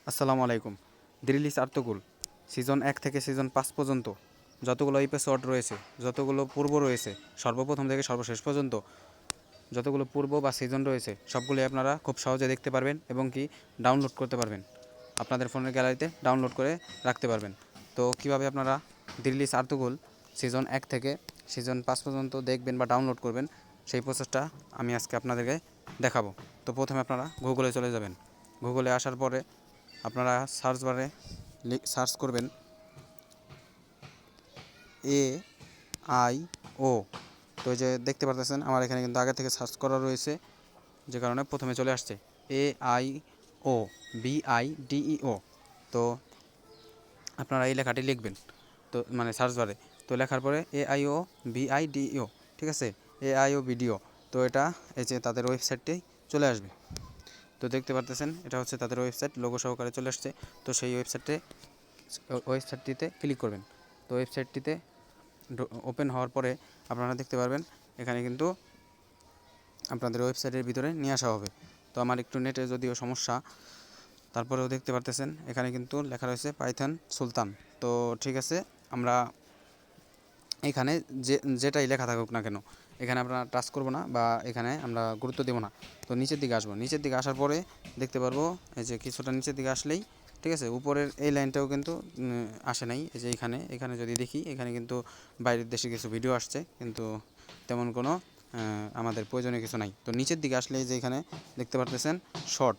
আসসালামু আলাইকুম। Dirilis Ertugrul season 1 থেকে সিজন 5 পর্যন্ত যতগুলো এপিসোড রয়েছে, যতগুলো পূর্ব রয়েছে, সর্বপ্রথম থেকে সর্বশেষ পর্যন্ত যতগুলো পূর্ব বা সিজন রয়েছে সবগুলোই আপনারা খুব সহজে দেখতে পারবেন এবং কি ডাউনলোড করতে পারবেন। আপনাদের ফোনের গ্যালারিতে ডাউনলোড করে রাখতে পারবেন। তো কিভাবে আপনারা দিরিলিস আর্তুগুল সিজন 1 থেকে সিজন 5 পর্যন্ত দেখবেন বা ডাউনলোড করবেন সেই প্রসেসটা আমি আজকে আপনাদেরকে দেখাবো। তো প্রথমে আপনারা গুগলে চলে যাবেন। গুগলে আসার পরে আপনারা সার্চ বারে সার্চ করবেন AIO। তো এই যে দেখতে পারতেছেন আমার এখানে কিন্তু আগে থেকে সার্চ করা রয়েছে, যে কারণে প্রথমে চলে আসছে AIO BIDEO। তো আপনারা এই লেখাটি লিখবেন, তো মানে সার্চ বারে। তো লেখার পরে AIO BIDEO, ঠিক আছে, AIO ভিডিও। তো এটা এই যে তাদের ওয়েবসাইটটি চলে আসবে। তো দেখতে পারতেছেন এটা হচ্ছে তাদের ওয়েবসাইট, লোগো সহকারে চলে আসছে। তো সেই ওয়েবসাইটটিতে ক্লিক করবেন। তো ওয়েবসাইটটিতে ওপেন হওয়ার পরে আপনারা দেখতে পারবেন এখানে কিন্তু আপনাদের ওয়েবসাইটের ভিতরে নিয়ে আসা হবে। তো আমার একটু নেটে যদিও সমস্যা, তারপরেও দেখতে পারতেছেন এখানে কিন্তু লেখা রয়েছে পাইথন সুলতান। তো ঠিক আছে, আমরা এখানে যেটাই লেখা থাকুক না কেন এখানে আমরা টাচ করব না বা এখানে আমরা গুরুত্ব দেব না। তো নিচের দিকে আসবো, নিচের দিকে আসার পরে দেখতে পারবো এই যে কিছুটা নিচের দিকে আসলেই, ঠিক আছে, উপরের এই লাইনটাও কিন্তু আসে নাই। এই যে এখানে যদি দেখি এখানে কিন্তু বাইরের দেশে কিছু ভিডিও আসছে, কিন্তু তেমন কোনো আমাদের প্রয়োজনীয় কিছু নাই। তো নিচের দিকে আসলে যে এখানে দেখতে পারতেছেন শর্ট,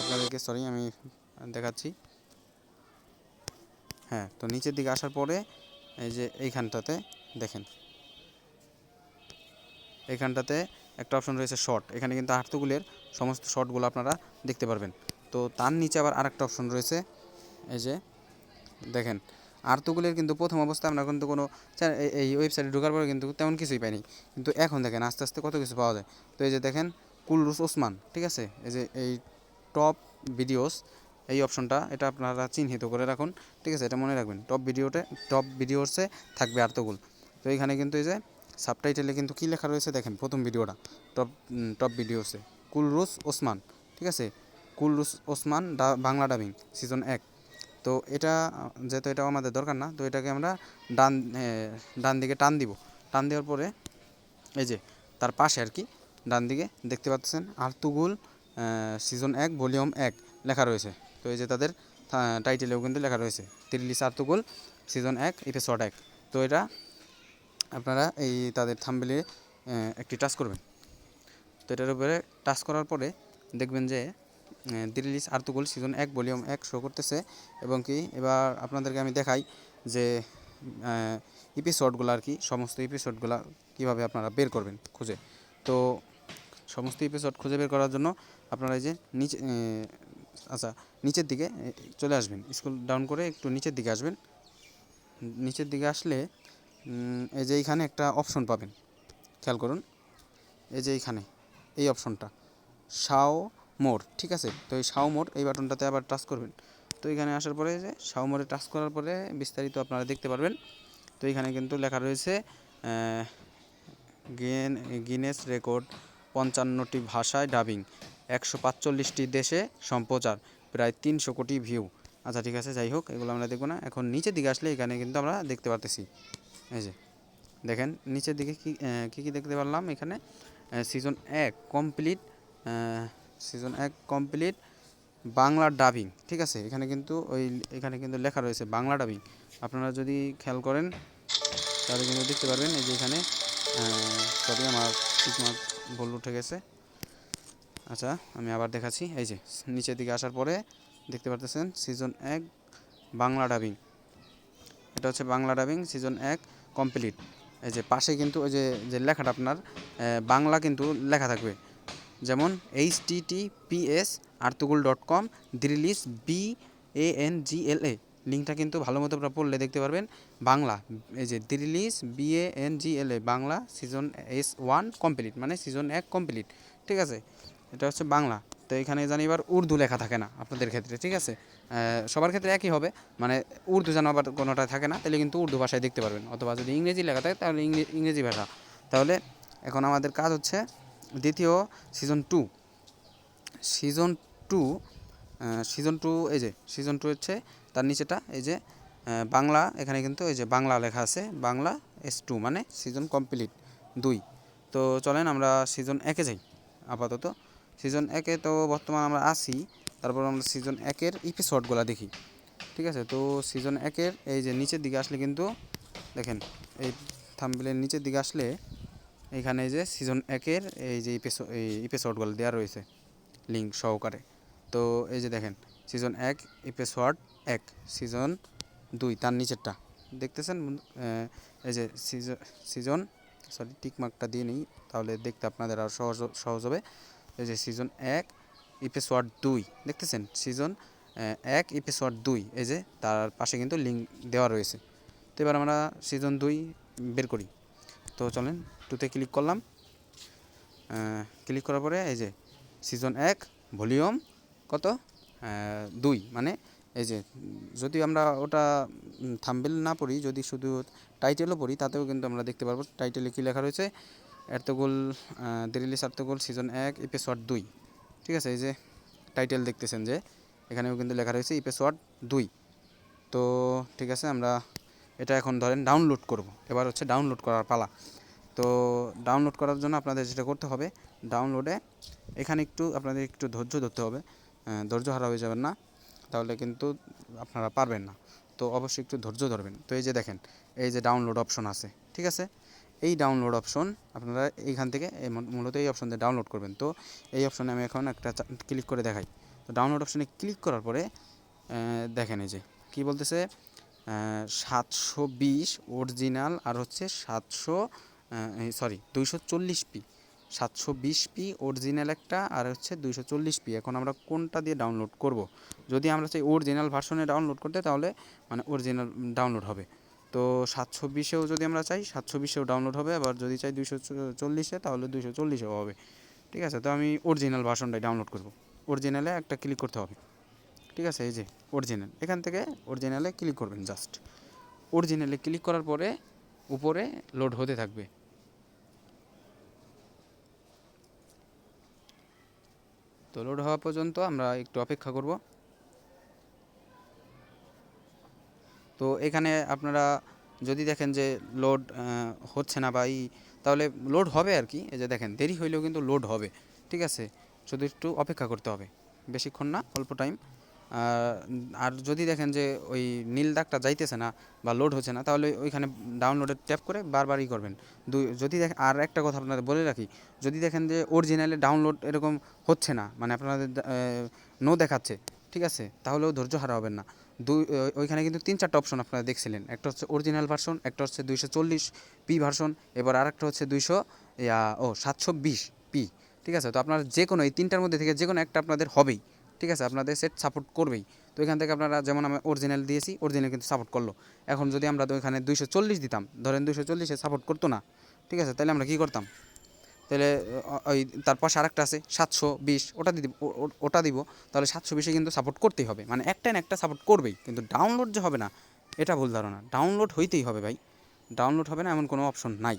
আপনাদেরকে সরি আমি দেখাচ্ছি। হ্যাঁ, তো নিচের দিকে আসার পরে এই যে এইখানটাতে দেখেন, এইখানটাতে একটা অপশন রয়েছে শর্ট। এখানে কিন্তু আর্তুগুলের সমস্ত শর্টগুলো আপনারা দেখতে পারবেন। তো তার নিচে আবার আরেকটা অপশন রয়েছে, এই যে দেখেন আর্তুগুলের কিন্তু প্রথম অবস্থায় আমরা কিন্তু কোনো এই ওয়েবসাইটে ঢোকার পরে কিন্তু তেমন কিছুই পাইনি, কিন্তু এখন দেখেন আস্তে আস্তে কত কিছু পাওয়া যায়। তো এই যে দেখেন কুলরুস ওসমান, ঠিক আছে, এই যে এই টপ ভিডিওস, এই অপশনটা এটা আপনারা চিহ্নিত করে রাখুন, ঠিক আছে, এটা মনে রাখবেন। টপ ভিডিওসে থাকবে আর্তুগুল। তো এইখানে কিন্তু এই যে সাবটাইটেলে কিন্তু কী লেখা রয়েছে দেখেন, প্রথম ভিডিওটা টপ ভিডিওসে কুলরুস ওসমান, ঠিক আছে, কুলরুস ওসমান বাংলা ডাবিং সিজন 1। তো এটা যেহেতু এটাও আমাদের দরকার না, তো এটাকে আমরা ডান দিকে টান দিব। টান দেওয়ার পরে এই যে তার পাশে আর কি ডান দিকে দেখতে পাচ্ছেন আর্তুগুল সিজন 1 ভলিউম 1 লেখা রয়েছে। তো এই যে তাদের টাইটেলেও কিন্তু লেখা রয়েছে দিরিলিস আর্তুগুল সিজন 1 এপিসোড 1। তো এটা আপনারা এই তাদের থাম্বনেলে একটি টাচ করবেন। তো এটার উপরে টাচ করার পরে দেখবেন যে Dirilis Ertugrul season 1 volume 1 show করতেছে। এবং কি এবার আপনাদেরকে আমি দেখাই যে এপিসোডগুলো আর কি, সমস্ত এপিসোডগুলো কীভাবে আপনারা বের করবেন খুঁজে। তো সমস্ত এপিসোড খুঁজে বের করার জন্য আপনারা এই যে নিচের দিকে চলে আসবেন, স্ক্রল ডাউন করে একটু নিচের দিকে আসবেন। নিচের দিকে আসলে এই যে এইখানে একটা অপশন পাবেন, খেয়াল করুন, এই যে এইখানে এই অপশনটা শাও মোর, ঠিক আছে। তো এই শাও মোর এই বাটনটাতে আবার টাচ করবেন। তো এখানে আসার পরে যে শাও মোরে টাচ করার পরে বিস্তারিত আপনারা দেখতে পারবেন। তো এখানে কিন্তু লেখা রয়েছে গিনেস রেকর্ড 55টি ভাষায় ডাবিং, 145টি দেশে সম্প্রচার, প্রায় 300 কোটি ভিউ। আচ্ছা ঠিক আছে, যাই হোক এগুলো আমরা দেখব না। এখন নিচের দিকে আসলে এখানে কিন্তু আমরা দেখতে পারতেছি, এই যে দেখেন নিচের দিকে কী দেখতে পারলাম এখানে season 1 complete, season 1 complete Bangla dubbing, ঠিক আছে। এখানে কিন্তু লেখা রয়েছে বাংলা ডাবিং। আপনারা যদি খেয়াল করেন তাহলে কিন্তু দেখতে পারবেন এই যে এখানে সরি আমার টিকমার্ক ভুল উঠে গেছে। আচ্ছা আমি আবার দেখাচ্ছি, এই যে নিচের দিকে আসার পরে দেখতে পারতেছেন সিজন 1 বাংলা ডাবিং, এটা হচ্ছে বাংলা ডাবিং সিজন 1 কমপ্লিট। এই যে পাশে কিন্তু ওই যে লেখাটা আপনার বাংলা কিন্তু লেখা থাকবে, যেমন https://artugul.com দিরিলিস BANGLA, লিঙ্কটা কিন্তু ভালো মতো আপনারা পড়লে দেখতে পারবেন বাংলা, এই যে Dirilis BANGLA Bangla season S1 complete, মানে সিজন 1 কমপ্লিট, ঠিক আছে, এটা হচ্ছে বাংলা। তো এখানে জানি এবার উর্দু লেখা থাকে না আপনাদের ক্ষেত্রে, ঠিক আছে, সবার ক্ষেত্রে একই হবে, মানে উর্দু যেন আবার কোনোটা থাকে না, তাহলে কিন্তু উর্দু ভাষায় দেখতে পারবেন, অথবা যদি ইংরেজি লেখা থাকে তাহলে ইংরেজি ভাষা। তাহলে এখন আমাদের কাজ হচ্ছে দ্বিতীয় সিজন 2 সিজন 2 এই যে সিজন 2 হচ্ছে তার নিচেটা এই যে বাংলা, এখানে কিন্তু এই যে বাংলা লেখা আছে, বাংলা S2 মানে সিজন কমপ্লিট 2। তো চলেন আমরা সিজন 1-এ যাই আপাতত। সিজন 1-এ তো বর্তমান আমরা আছি, তারপর আমরা সিজন 1-এর এপিসোডগুলো দেখি, ঠিক আছে। তো সিজন 1-এর এই যে নিচের দিকে আসলে কিন্তু দেখেন, এই থাম্বনেলের নিচের দিকে আসলে এইখানে এই যে সিজন 1-এর এই যে এপিসোডগুলো দেওয়া রয়েছে লিঙ্ক সহকারে। তো এই যে দেখেন সিজন 1 এপিসোড 1, সিজন 2 তার নিচেরটা দেখতেছেন। এই যে সিজন সরি টিকমার্কটা দিয়ে নিই, তাহলে দেখতে আপনাদের আর সহজ হবে। এই যে সিজন 1 এপিসোড 2 দেখতেছেন, সিজন 1 এপিসোড 2 এই যে তার পাশে কিন্তু লিঙ্ক দেওয়া রয়েছে। তো এবার আমরা সিজন 2 বের করি। তো চলেন 2-তে ক্লিক করলাম। ক্লিক করার পরে এই যে সিজন 1 ভলিউম কত 2 মানে এই যে যদি আমরা ওটা থাম্বনেল না পড়ি, যদি শুধু টাইটেলও পড়ি, তাতেও কিন্তু আমরা দেখতে পারবো টাইটেলে কী লেখা রয়েছে, এর্তুগরুল দি রিলিজ এর্তুগরুল সিজন 1 এপিসোড 2, ঠিক আছে। এই যে টাইটেল দেখতেছেন যে এখানেও কিন্তু লেখা রয়েছে এপিসোড 2। তো ঠিক আছে, আমরা এটা এখন ধরেন ডাউনলোড করব। এবার হচ্ছে ডাউনলোড করার পালা। তো ডাউনলোড করার জন্য আপনাদের যেটা করতে হবে, ডাউনলোডে এখানে আপনাদের একটু ধৈর্য ধরতে হবে, ধৈর্য হারা হয়ে যাবেন না, তাহলে কিন্তু আপনারা পারবেন না। তো অবশ্যই একটু ধৈর্য ধরবেন। তো এই যে দেখেন, এই যে ডাউনলোড অপশন আছে, ঠিক আছে। এই ডাউনলোড অপশন আপনারা এইখান থেকে মূলত এই অপশন দিয়ে ডাউনলোড করবেন। তো এই অপশনে আমি এখন একটা ক্লিক করে দেখাই। তো ডাউনলোড অপশনে ক্লিক করার পরে দেখেন এই যে কী বলতেছে, 720 অরিজিনাল আর হচ্ছে 240p, 720p অরিজিনাল একটা আর হচ্ছে 240p। এখন আমরা কোনটা দিয়ে ডাউনলোড করব? যদি আমরা চাই অরিজিনাল ভার্সনে ডাউনলোড করতে, তাহলে মানে অরিজিনাল ডাউনলোড হবে। তো 720-এও যদি আমরা চাই 720-এও ডাউনলোড হবে, আবার যদি চাই 240-এ তাহলে 240-এও হবে, ঠিক আছে। তো আমি অরিজিনাল ভার্সনটাই ডাউনলোড করব। অরিজিনালে একটা ক্লিক করতে হবে, ঠিক আছে। এই যে অরিজিনাল, এখান থেকে অরিজিনালে ক্লিক করবেন। জাস্ট অরিজিনালে ক্লিক করার পরে উপরে লোড হতে থাকবে। তো লোড হওয়া পর্যন্ত আমরা একটু অপেক্ষা করব। তো এখানে আপনারা যদি দেখেন যে লোড হচ্ছে না বা তাহলে লোড হবে আর কি। এই যে দেখেন দেরি হইলেও কিন্তু লোড হবে, ঠিক আছে। শুধু একটু অপেক্ষা করতে হবে, বেশিক্ষণ না, অল্প টাইম। আর যদি দেখেন যে ওই নীল দাগটা যাইতেছে না বা লোড হচ্ছে না, তাহলে ওইখানে ডাউনলোডে ট্যাপ করে বারবারই করবেন। যদি দেখেন, আর একটা কথা আপনাদের বলে রাখি, যদি দেখেন যে অরিজিনালে ডাউনলোড এরকম হচ্ছে না, মানে আপনাদের নো দেখাচ্ছে, ঠিক আছে, তাহলেও ধৈর্য হারা হবেন না। ওইখানে কিন্তু 3-4টা অপশন আপনারা দেখছিলেন, একটা হচ্ছে অরিজিনাল ভার্সন, একটা হচ্ছে 240p ভার্সন, এবার আর একটা হচ্ছে 720p, ঠিক আছে। তো আপনারা যে কোনো এই 3টার মধ্যে থেকে যে কোনো একটা আপনাদের হবেই, ঠিক আছে, আপনাদের সেট সাপোর্ট করবেই। তো এখান থেকে আপনারা যেমন আমি অরিজিনাল দিয়েছি, অরিজিনাল কিন্তু সাপোর্ট করলো। এখন যদি আমরা তো এখানে 240 দিতাম, ধরেন 240-এ সাপোর্ট করতো না, ঠিক আছে, তাহলে আমরা কী করতাম? তাহলে ওই তার পাশে আরেকটা আছে 720, ওটা দিব, তাহলে 720-এ কিন্তু সাপোর্ট করতেই হবে, মানে একটা না একটা সাপোর্ট করবেই। কিন্তু ডাউনলোড যে হবে না, এটা ভুল ধারণা। ডাউনলোড হইতেই হবে ভাই, ডাউনলোড হবে না এমন কোনো অপশন নাই।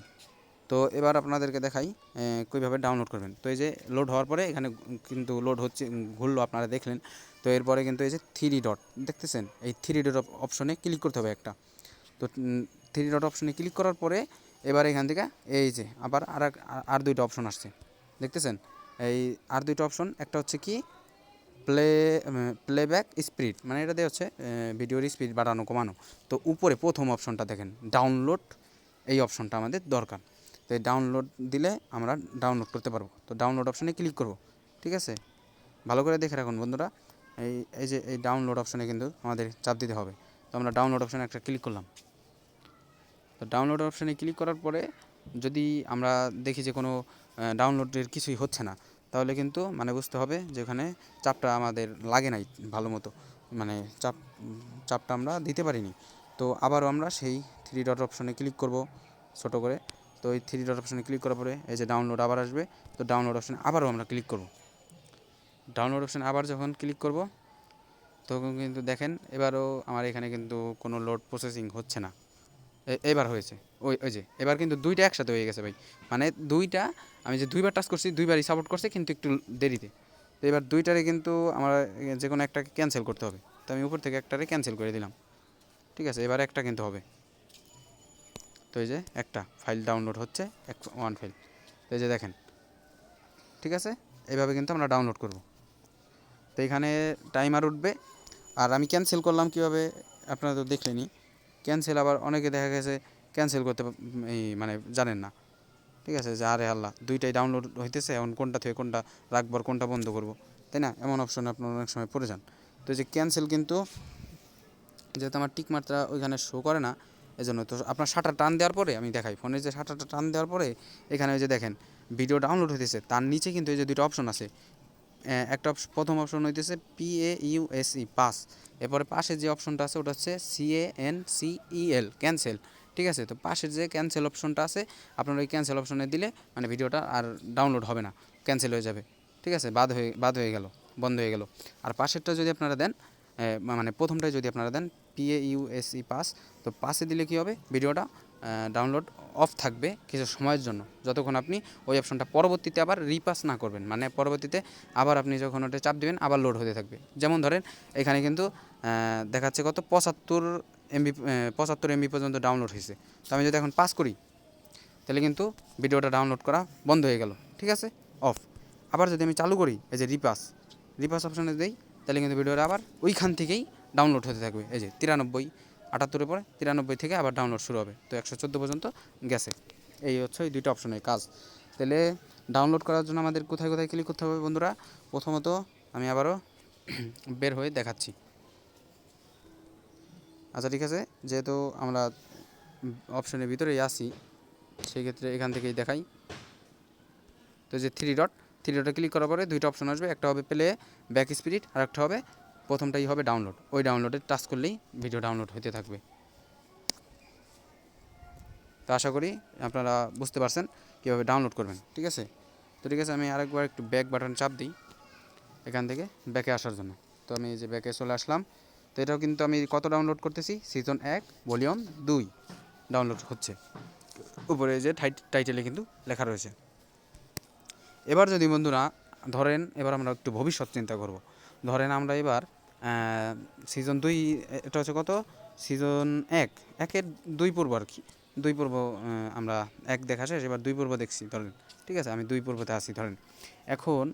তো এবার আপনাদেরকে দেখাই কীভাবে ডাউনলোড করবেন। তো এই যে লোড হওয়ার পরে এখানে কিন্তু লোড হচ্ছে, ঘুরলো, আপনারা দেখলেন। তো এরপরে কিন্তু এই যে 3 ডট দেখতেছেন, এই 3 ডট অপশনে ক্লিক করতে হবে একটা। তো 3 ডট অপশনে ক্লিক করার পরে এবার এখান থেকে এই যে আবার আর 2টা অপশন আসছে, দেখতেছেন। এই আর 2টা অপশন, একটা হচ্ছে কি প্লেব্যাক স্পিড, মানে এটা দিয়ে হচ্ছে ভিডিওর স্পিড বাড়ানো কমানো। তো উপরে প্রথম অপশনটা দেখেন ডাউনলোড, এই অপশনটা আমাদের দরকার। তো এই ডাউনলোড দিলে আমরা ডাউনলোড করতে পারবো। তো ডাউনলোড অপশনে ক্লিক করব, ঠিক আছে। ভালো করে দেখে রাখুন বন্ধুরা, এই যে এই ডাউনলোড অপশনে কিন্তু আমাদের চাপ দিতে হবে। তো আমরা ডাউনলোড অপশনে একটা ক্লিক করলাম। তো ডাউনলোড অপশানে ক্লিক করার পরে যদি আমরা দেখি যে কোনো ডাউনলোডের কিছুই হচ্ছে না, তাহলে কিন্তু মানে বুঝতে হবে যে এখানে চাপটা আমাদের লাগে নাই ভালো মতো, মানে চাপটা আমরা দিতে পারিনি। তো আবারও আমরা সেই 3 ডট অপশনে ক্লিক করব ছোটো করে। তো এই 3 ডট অপশনে ক্লিক করার পরে এই যে ডাউনলোড আবার আসবে। তো ডাউনলোড অপশানে আবারও আমরা ক্লিক করব। ডাউনলোড অপশানে আবার যখন ক্লিক করব, তখন কিন্তু দেখেন এবারও আমার এখানে কিন্তু কোনো লোড প্রসেসিং হচ্ছে না। এবার হয়েছে, ওই যে এবার কিন্তু 2টা একসাথে হয়ে গেছে ভাই। মানে 2টা, আমি যে 2বার টাচ করছি 2বারই সাপোর্ট করছে, কিন্তু একটু দেরিতে। তো এবার দুইটারে কিন্তু আমার যে কোনো একটাকে ক্যান্সেল করতে হবে। তো আমি উপর থেকে একটারে ক্যান্সেল করে দিলাম, ঠিক আছে। এবার একটা কিন্তু হবে। তো এই যে একটা ফাইল ডাউনলোড হচ্ছে, ওয়ান ফাইল। তো এই যে দেখেন, ঠিক আছে। এইভাবে কিন্তু আমরা ডাউনলোড করব। তো এখানে টাইমার উঠবে। আর আমি ক্যান্সেল করলাম কীভাবে, আপনারা তো দেখলেনই। ক্যান্সেল আবার অনেকে দেখা গেছে ক্যান্সেল করতে এই মানে জানেন না, ঠিক আছে, যে আরে আল্লাহ দুইটাই ডাউনলোড হইতেছে, এখন কোনটা থেকে কোনটা রাখবো আর কোনটা বন্ধ করবো, তাই না? এমন অপশন আপনার অনেক সময় পড়ে যান। তো এই যে ক্যান্সেল কিন্তু যেহেতু আমার টিক মাত্রা ওইখানে শো করে না, এই জন্য। তো আপনার শাটার টান দেওয়ার পরে আমি দেখাই, ফোনের যে শাটারটা টান দেওয়ার পরে এখানে ওই যে দেখেন ভিডিও ডাউনলোড হইতেছে, তার নিচে কিন্তু এই যে দুটো অপশন আছে। একটা প্রথম অপশন হইতেছে PAUSE পাস, এরপরে পাশে যে অপশনটা আছে ওটা হচ্ছে CANCEL ক্যান্সেল, ঠিক আছে। তো পাশের যে ক্যান্সেল অপশনটা আছে, আপনার ওই ক্যান্সেল অপশনে দিলে মানে ভিডিওটা আর ডাউনলোড হবে না, ক্যান্সেল হয়ে যাবে, ঠিক আছে, বাদ হয়ে গেল, বন্ধ হয়ে গেল। আর পাশেরটা যদি আপনারা দেন, মানে প্রথমটাই যদি আপনারা দেন PAUSE পাস, তো পাসে দিলে কী হবে, ভিডিওটা ডাউনলোড অফ থাকবে কিছু সময়ের জন্য, যতক্ষণ আপনি ওই অপশনটা পরবর্তীতে আবার রিপাস না করবেন, মানে পরবর্তীতে আবার আপনি যখন ওটা চাপ দিবেন আবার লোড হতে থাকবে। যেমন ধরেন এখানে কিন্তু দেখাচ্ছে কত 75 MB পর্যন্ত ডাউনলোড হয়েছে। তো আমি যদি এখন পাস করি তাহলে কিন্তু ভিডিওটা ডাউনলোড করা বন্ধ হয়ে গেল, ঠিক আছে, অফ। আবার যদি আমি চালু করি এই যে রিপাস অপশনে দিই, তাহলে কিন্তু ভিডিওটা আবার ওইখান থেকেই ডাউনলোড হতে থাকবে। এই যে 93, 78-এর পরে 93 থেকে আবার ডাউনলোড শুরু হবে। তো 114 পর্যন্ত গেছে। এই হচ্ছে এই দুইটা অপশনের কাজ। তাহলে ডাউনলোড করার জন্য আমাদের কোথায় কোথায় ক্লিক করতে হবে বন্ধুরা? প্রথমত আমি আবারও বের হয়ে দেখাচ্ছি। আচ্ছা, ঠিক আছে, যেহেতু আমরা অপশনের ভিতরেই আসি, সেই ক্ষেত্রে এখান থেকেই দেখাই। তো যে থ্রি ডটে ক্লিক করার পরে দুইটা অপশন আসবে, একটা হবে প্লে ব্যাক স্পিরিট, আর একটা হবে প্রথমটাই হবে ডাউনলোড। ওই ডাউনলোডে টাচ করলেই ভিডিও ডাউনলোড হতে থাকবে। তো আশা করি আপনারা বুঝতে পারছেন কীভাবে ডাউনলোড করবেন, ঠিক আছে। তো ঠিক আছে, আমি আরেকবার একটু ব্যাক বাটন চাপ দিই এখান থেকে ব্যাকে আসার জন্য। তো আমি এই যে ব্যাকে চলে আসলাম। তো এটাও কিন্তু আমি কত ডাউনলোড করতেছি, সিজন 1 ভলিউম 2 ডাউনলোড হচ্ছে। উপরে যে টাইটেলে কিন্তু লেখা রয়েছে। এবার যদি বন্ধুরা ধরেন, এবার আমরা একটু ভবিষ্যৎ চিন্তা করব। ধরেন আমরা এবার সিজন 2, এটা হচ্ছে কত, সিজন 1-এর 2 পর্ব আর কি, 2 পর্ব আমরা 1 দেখা শেষ, এবার 2 পর্ব দেখছি ধরেন, ঠিক আছে। আমি 2 পর্বতে আসি ধরেন। এখন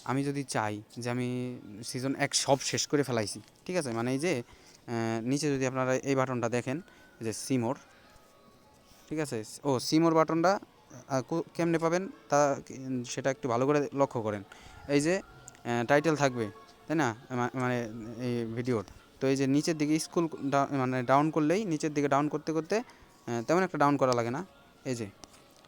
আমি যদি চাই যে আমি সিজন 1 সব শেষ করে ফেলাইছি, ঠিক আছে, মানে এই যে নিচে যদি আপনারা এই বাটনটা দেখেন যে সিমোর, ঠিক আছে, সিমোর বাটনটা কেমনে পাবেন তা সেটা একটু ভালো করে লক্ষ্য করেন। এই যে টাইটেল থাকবে, তাই না, মানে এই ভিডিওর। তো এই যে নিচের দিকে মানে ডাউন করলেই, নিচের দিকে ডাউন করতে করতে তেমন একটা ডাউন করা লাগে না, এই যে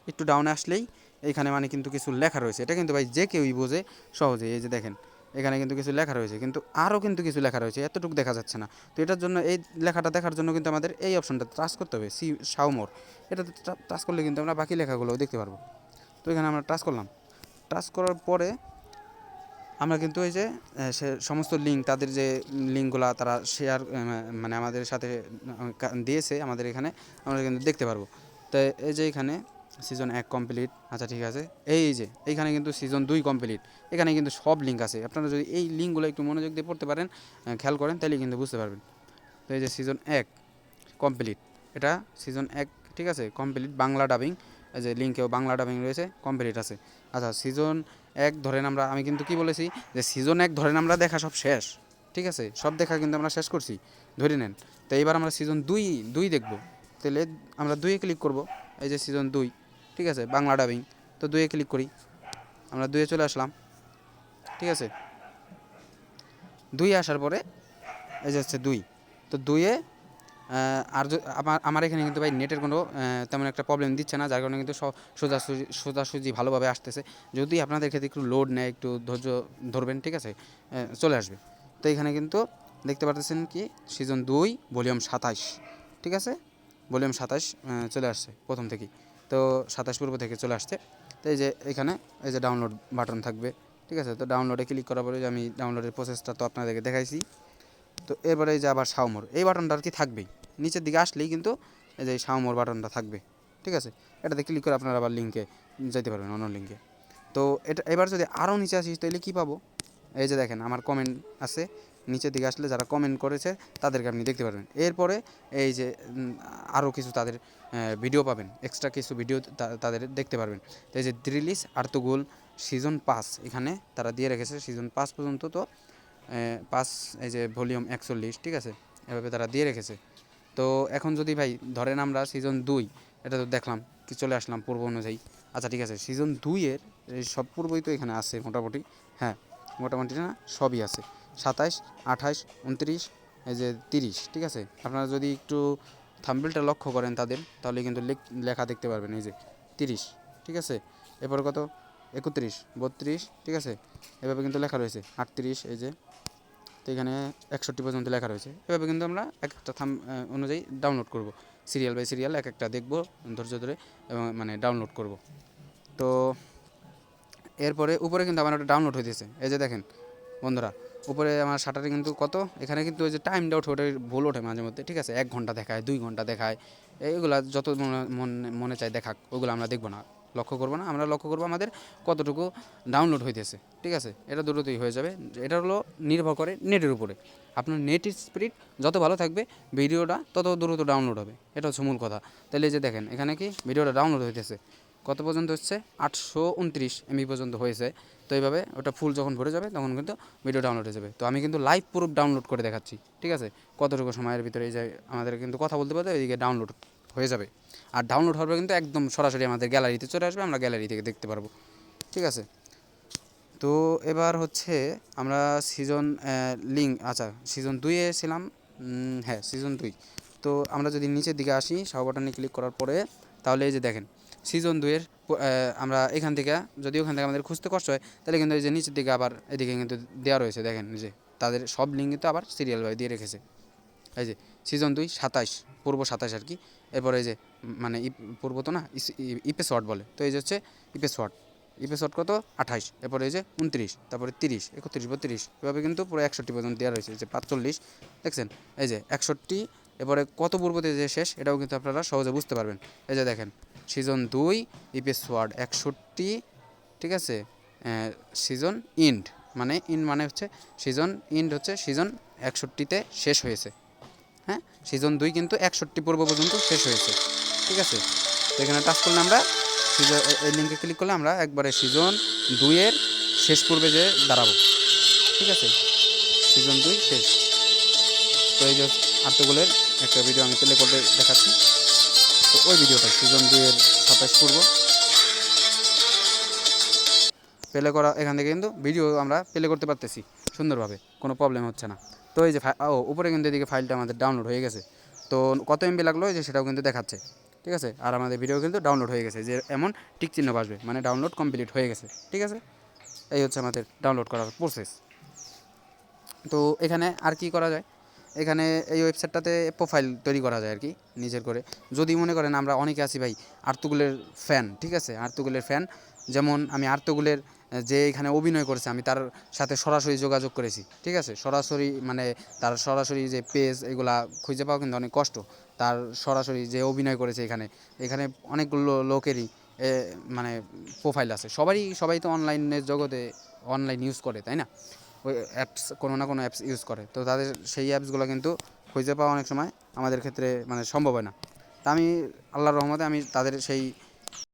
একটু ডাউনে আসলেই এইখানে মানে কিন্তু কিছু লেখা রয়েছে। এটা কিন্তু ভাই যে কেউই বোঝে সহজে। এই যে দেখেন এখানে কিন্তু কিছু লেখা রয়েছে, কিন্তু আরও কিন্তু কিছু লেখা রয়েছে, এতটুকু দেখা যাচ্ছে না। তো এটার জন্য, এই লেখাটা দেখার জন্য কিন্তু আমাদের এই অপশনটা টাচ করতে হবে, সাউমোর। এটাতে টাচ করলে কিন্তু আমরা বাকি লেখাগুলোও দেখতে পারবো। তো এখানে আমরা টাচ করলাম। টাচ করার পরে আমরা কিন্তু এই যে সমস্ত লিঙ্ক, তাদের যে লিঙ্কগুলো তারা শেয়ার মানে আমাদের সাথে দিয়েছে আমাদের এখানে, আমরা কিন্তু দেখতে পারবো। তো এই যে এখানে সিজন 1 কমপ্লিট, আচ্ছা ঠিক আছে। এই যে এইখানে কিন্তু সিজন 2 কমপ্লিট, এখানে কিন্তু সব লিঙ্ক আছে। আপনারা যদি এই লিঙ্কগুলো একটু মনোযোগ দিয়ে পড়তে পারেন, খেয়াল করেন, তাহলে কিন্তু বুঝতে পারবেন। তো এই যে সিজন 1 কমপ্লিট, এটা সিজন 1, ঠিক আছে, কমপ্লিট বাংলা ডাবিং। এই যে লিঙ্কেও বাংলা ডাবিং রয়েছে, কমপ্লিট আছে। আচ্ছা, সিজন 1 ধরেন আমি কিন্তু কি বলেছি যে সিজন 1 ধরেন আমরা দেখা সব শেষ, ঠিক আছে, সব দেখা কিন্তু আমরা শেষ করছি ধরে নেন। তো এইবার আমরা সিজন 2 দেখব। তাহলে আমরা 2-এ ক্লিক করব। এই যে সিজন 2, ঠিক আছে, বাংলা ডাবিং। তো 2-এ ক্লিক করি, আমরা 2-এ চলে আসলাম, ঠিক আছে। 2-এ আসার পরে এই যে হচ্ছে 2, তো 2-এ আর আমার এখানে কিন্তু ভাই নেটের কোনো তেমন একটা প্রবলেম দিচ্ছে না, যার কারণে কিন্তু সোজাসুজি ভালোভাবে আসতেছে। যদি আপনাদের ক্ষেত্রে একটু লোড নেয়, একটু ধৈর্য ধরবেন, ঠিক আছে, চলে আসবে। তো এখানে কিন্তু দেখতে পাচ্ছেন কি সিজন 2 ভলিউম 27, ঠিক আছে, ভলিউম 27 চলে আসছে প্রথম থেকেই। তো 27 পূর্ব থেকে চলে আসছে। তো এই যে এখানে এই যে ডাউনলোড বাটন থাকবে, ঠিক আছে। তো ডাউনলোডে ক্লিক করার পরে যে আমি ডাউনলোডের প্রসেসটা তো আপনাদেরকে দেখাইছি। তো এরপরে এই যে আবার সাউমোর, এই বাটনটা আর কি থাকবেই, নিচের দিকে আসলেই কিন্তু এই যে সাউমোর বাটনটা থাকবে, ঠিক আছে। এটাতে ক্লিক করে আপনারা আবার লিঙ্কে যেতে পারবেন, অন্য লিঙ্কে। তো এটা এবার যদি আরও নিচে আসি তাহলে কী পাবো, এই যে দেখেন আমার কমেন্ট আছে, নিচের দিকে আসলে যারা কমেন্ট করেছে তাদেরকে আপনি দেখতে পারবেন। এরপরে এই যে আরও কিছু তাদের ভিডিও পাবেন, এক্সট্রা কিছু ভিডিও তাদের দেখতে পারবেন। তো এই যে রিলিজ আর্তুগোল সিজন 5 এখানে তারা দিয়ে রেখেছে, সিজন 5 পর্যন্ত। তো 5 এই যে ভলিউম 41, ঠিক আছে, এভাবে তারা দিয়ে রেখেছে। তো এখন যদি ভাই ধরেন আমরা সিজন 2, এটা তো দেখলাম কি চলে আসলাম পূর্ব অনুযায়ী। আচ্ছা ঠিক আছে, সিজন 2-এর সব পূর্বই তো এখানে আছে মোটামুটি, হ্যাঁ মোটামুটি না সবই আছে, 27, 28, 29, এই যে 30, ঠিক আছে। আপনারা যদি একটু থাম্বনেলটা লক্ষ্য করেন তাদের, তাহলে কিন্তু লেখা দেখতে পারবেন, এই যে 30, ঠিক আছে। এরপর কত 31, 32, ঠিক আছে, এভাবে কিন্তু লেখা রয়েছে 38, এই যে, তো এখানে 61 পর্যন্ত লেখা রয়েছে। এভাবে কিন্তু আমরা এক একটা অনুযায়ী ডাউনলোড করব, সিরিয়াল বাই সিরিয়াল এক একটা দেখব ধৈর্য ধরে, এবং মানে ডাউনলোড করব। তো এরপরে উপরে কিন্তু আমার একটা ডাউনলোড হইতেছে, এই যে দেখেন বন্ধুরা, উপরে আমার শাটারে কিন্তু কত, এখানে কিন্তু ওই যে টাইমটা ওঠে, ওটা ভুল ওঠে মাঝে মধ্যে, ঠিক আছে। 1 ঘন্টা দেখায়, 2 ঘন্টা দেখায়, এইগুলা যত মনে চায় দেখাক, ওগুলো আমরা দেখবো না, লক্ষ্য করবো না। আমরা লক্ষ্য করবো আমাদের কতটুকু ডাউনলোড হইতেছে, ঠিক আছে। এটা দ্রুতই হয়ে যাবে, এটা হলো নির্ভর করে নেটের উপরে। আপনার নেট স্পিড যত ভালো থাকবে ভিডিওটা তত দ্রুত ডাউনলোড হবে, এটা হচ্ছে মূল কথা। তাহলে এই যে দেখেন এখানে কি ভিডিওটা ডাউনলোড হইতেছে, কত পর্যন্ত হচ্ছে 829 MB পর্যন্ত হয়েছে। তো এইভাবে ওটা ফুল যখন ভরে যাবে তখন কিন্তু ভিডিও ডাউনলোড হয়ে যাবে। তো আমি কিন্তু লাইভ প্রুফ ডাউনলোড করে দেখাচ্ছি, ঠিক আছে, কতটুকু সময়ের ভিতরে এই যে আমাদের কিন্তু কথা বলতে বলতে এদিকে ডাউনলোড হয়ে যাবে। আর ডাউনলোড হবে কিন্তু একদম সরাসরি আমাদের গ্যালারিতে চলে আসবে, আমরা গ্যালারি থেকে দেখতে পারবো, ঠিক আছে। তো এবার হচ্ছে আমরা সিজন লিঙ্ক, আচ্ছা সিজন 2-এ ছিলাম, হ্যাঁ সিজন 2। তো আমরা যদি নিচের দিকে আসি সাব বাটনে ক্লিক করার পরে, তাহলে এই যে দেখেন সিজন 2-এর আমরা এখান থেকে, যদি ওখান থেকে আমাদের খুঁজতে কষ্ট হয়, তাহলে কিন্তু এই যে নিচের দিকে আবার এদিকে কিন্তু দেওয়া রয়েছে, দেখেন যে তাদের সব লিঙ্ক কিন্তু আবার সিরিয়াল ভাবে দিয়ে রেখেছে। এই যে সিজন 2 27, পূর্ব 27 আর কি। এরপরে এই যে মানে পূর্ব তো না, ইপেসোড বলে, তো এই যে হচ্ছে ইপেসোড, ইপেসোড কত 28, এরপরে এই যে 29, তারপরে 30, 31, 32, এভাবে কিন্তু পুরো 61 পর্যন্ত দেওয়া রয়েছে, যে 45 দেখছেন, এই যে 61। এরপরে কত পূর্বতে যে শেষ এটাও কিন্তু আপনারা সহজে বুঝতে পারবেন। এই যে দেখেন সিজন 2 ইপেসোড 61, ঠিক আছে, সিজন ইন্ড, মানে ইন্ড মানে হচ্ছে সিজন, ইন্ড হচ্ছে সিজন 61-তে শেষ হয়েছে, হ্যাঁ। সিজন 2 কিন্তু 61 পূর্ব পর্যন্ত শেষ হয়েছে, ঠিক আছে। তো এখানে টাচ করলে আমরা সিজন, এই লিঙ্কে ক্লিক করলে আমরা একবারে সিজন 2-এর শেষ পূর্বে যে দাঁড়াবো, ঠিক আছে, সিজন 2 শেষ। তো এই যে আর্তগুলের একটা ভিডিও আমি প্লে করে দেখাচ্ছি, তো ওই ভিডিওটা সিজন 2-এর 27 পূর্ব প্লে করা, এখান থেকে কিন্তু ভিডিও আমরা প্লে করতে পারতেছি সুন্দরভাবে, কোনো প্রবলেম হচ্ছে না। তো এই যে উপরে কিন্তু এদিকে ফাইলটা আমাদের ডাউনলোড হয়ে গেছে। তো কত এমবি লাগলো যে সেটাও কিন্তু দেখাচ্ছে, ঠিক আছে। আর আমাদের ভিডিও কিন্তু ডাউনলোড হয়ে গেছে, যে এমন টিক চিহ্ন আসবে, মানে ডাউনলোড কমপ্লিট হয়ে গেছে, ঠিক আছে। এই হচ্ছে আমাদের ডাউনলোড করার প্রসেস। তো এখানে আর কি করা যায়, এখানে এই ওয়েবসাইটটাতে প্রোফাইল তৈরি করা যায় আর কি নিজের করে। যদি মনে করেন আমরা অনেকে আছি ভাই আর্তুগুলের ফ্যান, ঠিক আছে, আর্তুগুলের ফ্যান, যেমন আমি আর্তুগুলের যে এখানে অভিনয় করেছে আমি তার সাথে সরাসরি যোগাযোগ করেছি, ঠিক আছে, সরাসরি মানে তার সরাসরি যে পেজ এগুলা খুঁজে পাওয়া কিন্তু অনেক কষ্ট। তার সরাসরি যে অভিনয় করেছে এখানে, এখানে অনেকগুলো লোকেরই মানে প্রোফাইল আছে, সবাই তো অনলাইনের জগতে অনলাইন ইউজ করে, তাই না, ওই অ্যাপস কোনো না কোনো অ্যাপস ইউজ করে। তো তাদের সেই অ্যাপসগুলো কিন্তু খুঁজে পাওয়া অনেক সময় আমাদের ক্ষেত্রে মানে সম্ভব হয় না। তা আমি আল্লাহর রহমতে আমি তাদের সেই